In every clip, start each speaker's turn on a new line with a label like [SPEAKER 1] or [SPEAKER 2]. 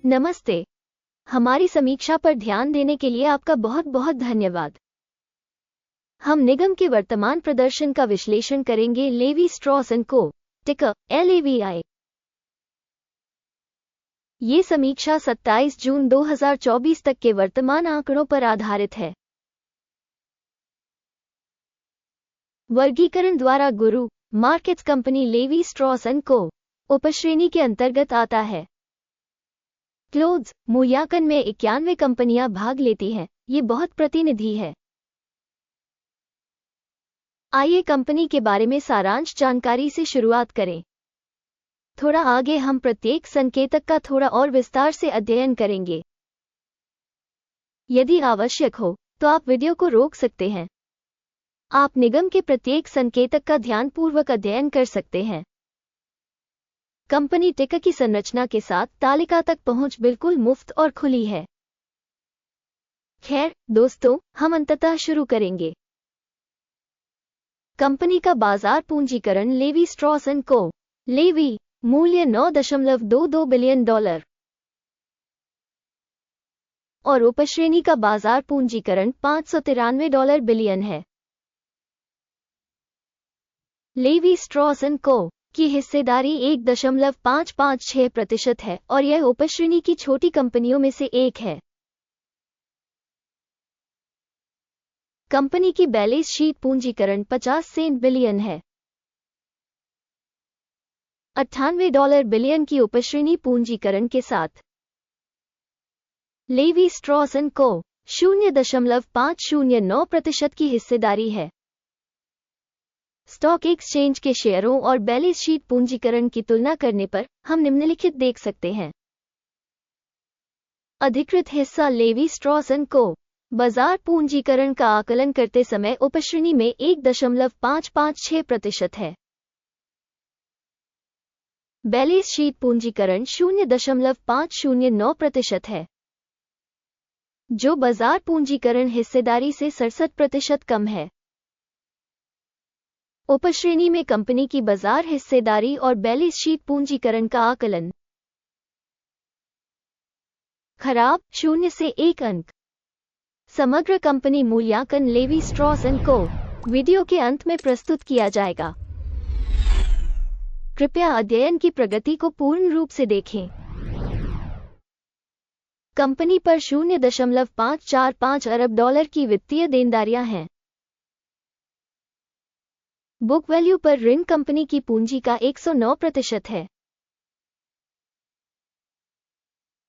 [SPEAKER 1] नमस्ते। हमारी समीक्षा पर ध्यान देने के लिए आपका बहुत बहुत धन्यवाद। हम निगम के वर्तमान प्रदर्शन का विश्लेषण करेंगे। लेवी स्ट्रॉस एंड को, टिकर LAVI। ये समीक्षा 27 जून 2024 तक के वर्तमान आंकड़ों पर आधारित है। वर्गीकरण द्वारा गुरु markets company Levi Strauss and को उपश्रेणी के अंतर्गत आता है। क्लोथ्स मूल्यांकन में 91 कंपनियां भाग लेती हैं। ये बहुत प्रतिनिधि है। आइए कंपनी के बारे में सारांश जानकारी से शुरुआत करें। थोड़ा आगे हम प्रत्येक संकेतक का थोड़ा और विस्तार से अध्ययन करेंगे। यदि आवश्यक हो तो आप वीडियो को रोक सकते हैं। आप निगम के प्रत्येक संकेतक का ध्यानपूर्वक अध्ययन कर सकते हैं। कंपनी टिकर की संरचना के साथ तालिका तक पहुंच बिल्कुल मुफ्त और खुली है। खैर दोस्तों, हम अंततः शुरू करेंगे। कंपनी का बाजार पूंजीकरण लेवी स्ट्रॉस एंड को, लेवी, मूल्य $9.22 बिलियन और उपश्रेणी का बाजार पूंजीकरण $593 बिलियन है। लेवी स्ट्रॉस एंड को की हिस्सेदारी 1.556% है और यह उपश्रेणी की छोटी कंपनियों में से एक है। कंपनी की बैलेंस शीट पूंजीकरण 50 सेंट बिलियन है। $98 बिलियन की उपश्रेणी पूंजीकरण के साथ लेवी स्ट्रॉस एंड को 0.509% की हिस्सेदारी है। स्टॉक एक्सचेंज के शेयरों और बैलेंस शीट पूंजीकरण की तुलना करने पर हम निम्नलिखित देख सकते हैं। अधिकृत हिस्सा लेवी स्ट्रॉस एंड को बाजार पूंजीकरण का आकलन करते समय उपश्रेणी में 1.556% है। बैलेंस शीट पूंजीकरण 0.509% है, जो बाजार पूंजीकरण हिस्सेदारी से 67% कम है। उपश्रेणी में कंपनी की बाजार हिस्सेदारी और बैलेंस शीट पूंजीकरण का आकलन। खराब 0 से 1 अंक। समग्र कंपनी मूल्यांकन लेवी स्ट्रॉस एंड को वीडियो के अंत में प्रस्तुत किया जाएगा। कृपया अध्ययन की प्रगति को पूर्ण रूप से देखें। कंपनी पर $0.545 अरब की वित्तीय देनदारियां हैं। बुक वैल्यू पर ऋण कंपनी की पूंजी का 109% है।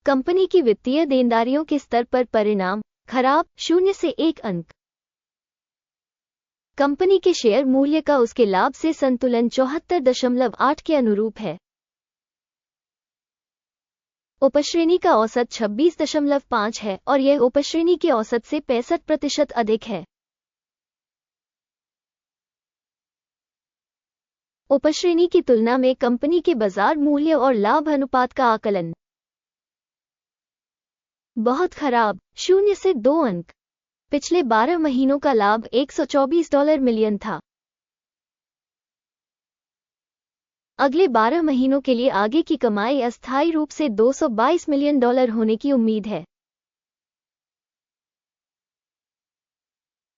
[SPEAKER 1] कंपनी की वित्तीय देनदारियों के स्तर पर परिणाम खराब 0 से 1 अंक। कंपनी के शेयर मूल्य का उसके लाभ से संतुलन 74.8 के अनुरूप है। उपश्रेणी का औसत 26.5 है और यह उपश्रेणी के औसत से 65% अधिक है। उपश्रेणी की तुलना में कंपनी के बाजार मूल्य और लाभ अनुपात का आकलन। बहुत खराब 0 से 2 अंक। पिछले 12 महीनों का लाभ $124 मिलियन था। अगले 12 महीनों के लिए आगे की कमाई अस्थायी रूप से $222 मिलियन होने की उम्मीद है,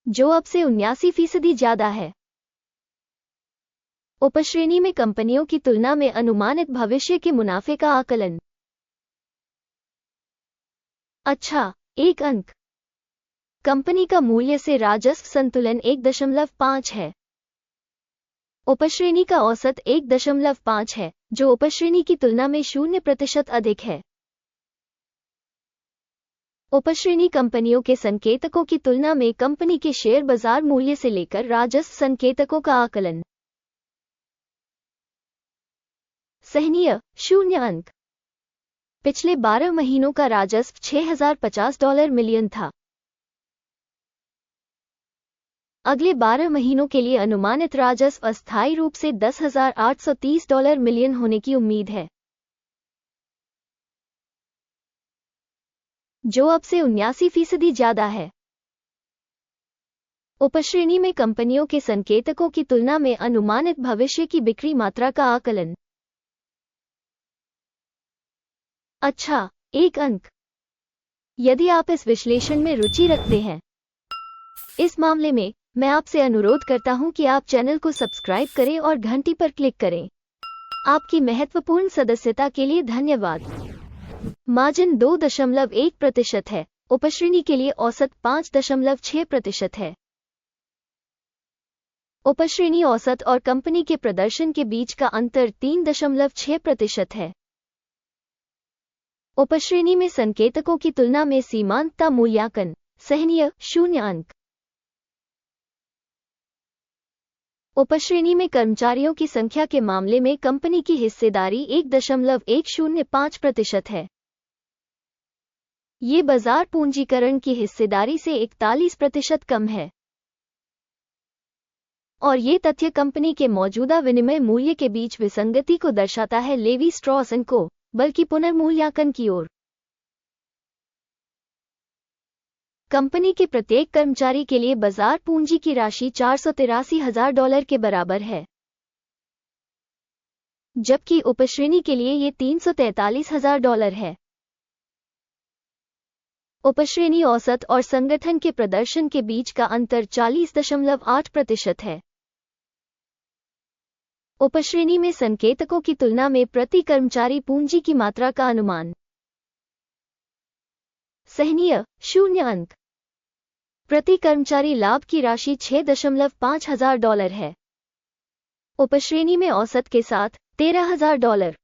[SPEAKER 1] जो अब से 79% ज्यादा है। उपश्रेणी में कंपनियों की तुलना में अनुमानित भविष्य के मुनाफे का आकलन। अच्छा 1 अंक। कंपनी का मूल्य से राजस्व संतुलन 1.5 है। उपश्रेणी का औसत 1.5 है, जो उपश्रेणी की तुलना में 0% अधिक है। उपश्रेणी कंपनियों के संकेतकों की तुलना में कंपनी के शेयर बाजार मूल्य से लेकर राजस्व संकेतकों का आकलन। सहनीय 0 अंक। पिछले 12 महीनों का राजस्व $6050 मिलियन था। अगले 12 महीनों के लिए अनुमानित राजस्व अस्थायी रूप से $10,830 मिलियन होने की उम्मीद है, जो अब से 79% ज्यादा है। उपश्रेणी में कंपनियों के संकेतकों की तुलना में अनुमानित भविष्य की बिक्री मात्रा का आकलन। अच्छा 1 अंक। यदि आप इस विश्लेषण में रुचि रखते हैं, इस मामले में मैं आपसे अनुरोध करता हूं कि आप चैनल को सब्सक्राइब करें और घंटी पर क्लिक करें। आपकी महत्वपूर्ण सदस्यता के लिए धन्यवाद। मार्जिन 2.1% है। उपश्रेणी के लिए औसत 5.6% है। उपश्रेणी औसत और कंपनी के प्रदर्शन के बीच का अंतर 3.6% है। उपश्रेणी में संकेतकों की तुलना में सीमांतता मूल्यांकन सहनीय 0 अंक। उपश्रेणी में कर्मचारियों की संख्या के मामले में कंपनी की हिस्सेदारी 1.105% है। ये बाजार पूंजीकरण की हिस्सेदारी से 41% कम है। और ये तथ्य कंपनी के मौजूदा विनिमय मूल्य के बीच विसंगति को दर्शाता है, लेवी स्ट्रॉस एंड को, बल्कि पुनर्मूल्यांकन की ओर। कंपनी के प्रत्येक कर्मचारी के लिए बाजार पूंजी की राशि $483,000 के बराबर है, जबकि उपश्रेणी के लिए ये $343,000 है। उपश्रेणी औसत और संगठन के प्रदर्शन के बीच का अंतर 40.8% है। उपश्रेणी में संकेतकों की तुलना में प्रति कर्मचारी पूंजी की मात्रा का अनुमान सहनीय 0 अंक। प्रति कर्मचारी लाभ की राशि $6,500 है। उपश्रेणी में औसत के साथ $13,000।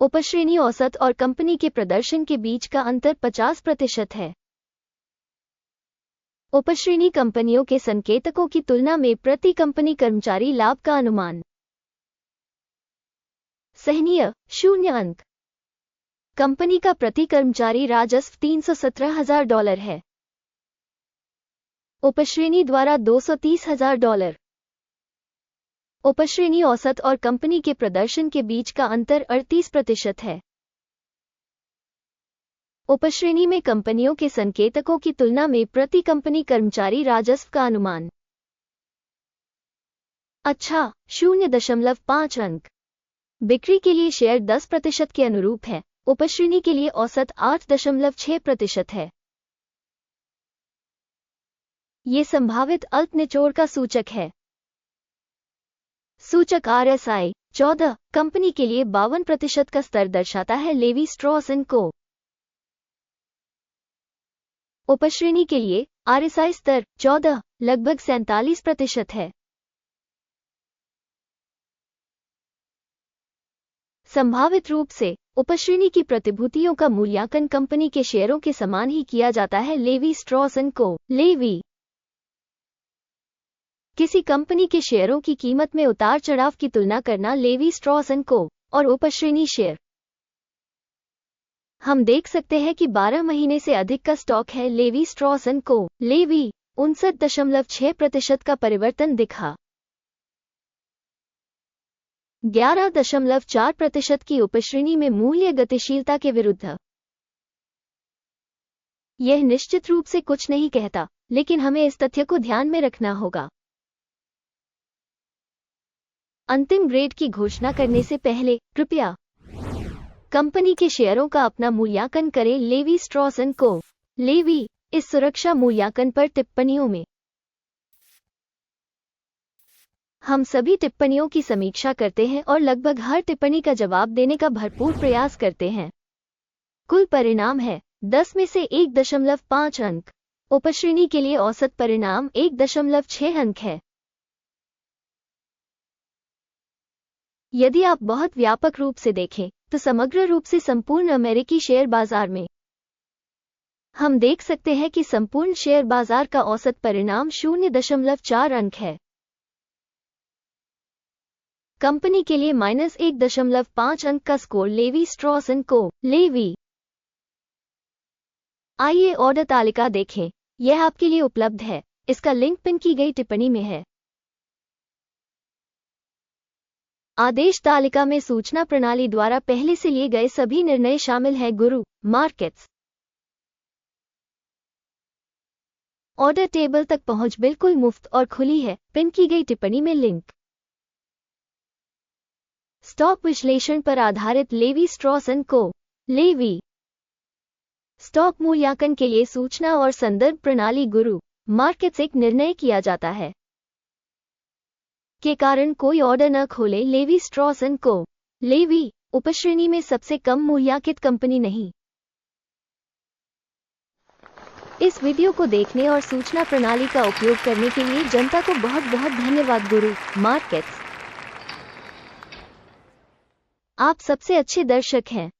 [SPEAKER 1] उपश्रेणी औसत और कंपनी के प्रदर्शन के बीच का अंतर 50% है। उपश्रेणी कंपनियों के संकेतकों की तुलना में प्रति कंपनी कर्मचारी लाभ का अनुमान सहनीय 0 अंक। कंपनी का प्रति कर्मचारी राजस्व $317,000 है। उपश्रेणी द्वारा $230,000। उपश्रेणी औसत और कंपनी के प्रदर्शन के बीच का अंतर 38% है। उपश्रेणी में कंपनियों के संकेतकों की तुलना में प्रति कंपनी कर्मचारी राजस्व का अनुमान अच्छा 0.5 अंक। बिक्री के लिए शेयर 10% के अनुरूप है। उपश्रेणी के लिए औसत 8.6% है। ये संभावित अल्प निचोड़ का सूचक है। सूचक RSI 14 कंपनी के लिए 52% का स्तर दर्शाता है, लेवी स्ट्रॉस एंड को। उपश्रेणी के लिए RSI स्तर 14 लगभग 47% है। संभावित रूप से उपश्रेणी की प्रतिभूतियों का मूल्यांकन कंपनी के शेयरों के समान ही किया जाता है, लेवी स्ट्रॉस एंड को। लेवी किसी कंपनी के शेयरों की कीमत में उतार चढ़ाव की तुलना करना, लेवी स्ट्रॉस एंड को और उपश्रेणी शेयर। हम देख सकते हैं कि 12 महीने से अधिक का स्टॉक है, लेवी स्ट्रॉस एंड को। लेवी 59.6% का परिवर्तन दिखा। 11.4% की उपश्रेणी में मूल्य गतिशीलता के विरुद्ध। यह निश्चित रूप से कुछ नहीं कहता, लेकिन हमें इस तथ्य को ध्यान में रखना होगा। अंतिम ग्रेड की घोषणा करने से पहले कृपया कंपनी के शेयरों का अपना मूल्यांकन करें, लेवी स्ट्रॉस एंड को। लेवी इस सुरक्षा मूल्यांकन पर टिप्पणियों में हम सभी टिप्पणियों की समीक्षा करते हैं और लगभग हर टिप्पणी का जवाब देने का भरपूर प्रयास करते हैं। कुल परिणाम है 10 में से 1.5 अंक। उपश्रेणी के लिए औसत परिणाम 1.6 अंक है। यदि आप बहुत व्यापक रूप से देखें तो समग्र रूप से संपूर्ण अमेरिकी शेयर बाजार में हम देख सकते हैं कि संपूर्ण शेयर बाजार का औसत परिणाम 0.4 अंक है। कंपनी के लिए -1.5 अंक का स्कोर, लेवी स्ट्रॉस एंड को। लेवी आइए ऑर्डर तालिका देखें, यह आपके लिए उपलब्ध है। इसका लिंक पिन की गई टिप्पणी में है। आदेश तालिका में सूचना प्रणाली द्वारा पहले से लिए गए सभी निर्णय शामिल हैं। गुरु मार्केट्स ऑर्डर टेबल तक पहुंच बिल्कुल मुफ्त और खुली है। पिन की गई टिप्पणी में लिंक। स्टॉक विश्लेषण पर आधारित लेवी स्ट्रॉस एंड को। लेवी स्टॉक मूल्यांकन के लिए सूचना और संदर्भ प्रणाली गुरु मार्केट्स एक निर्णय किया जाता है के कारण कोई ऑर्डर न खोले। लेवी स्ट्रॉस एंड को लेवी उपश्रेणी में सबसे कम मूल्यांकित कंपनी नहीं। इस वीडियो को देखने और सूचना प्रणाली का उपयोग करने के लिए जनता को बहुत बहुत धन्यवाद। गुरु मार्केट्स आप सबसे अच्छे दर्शक हैं।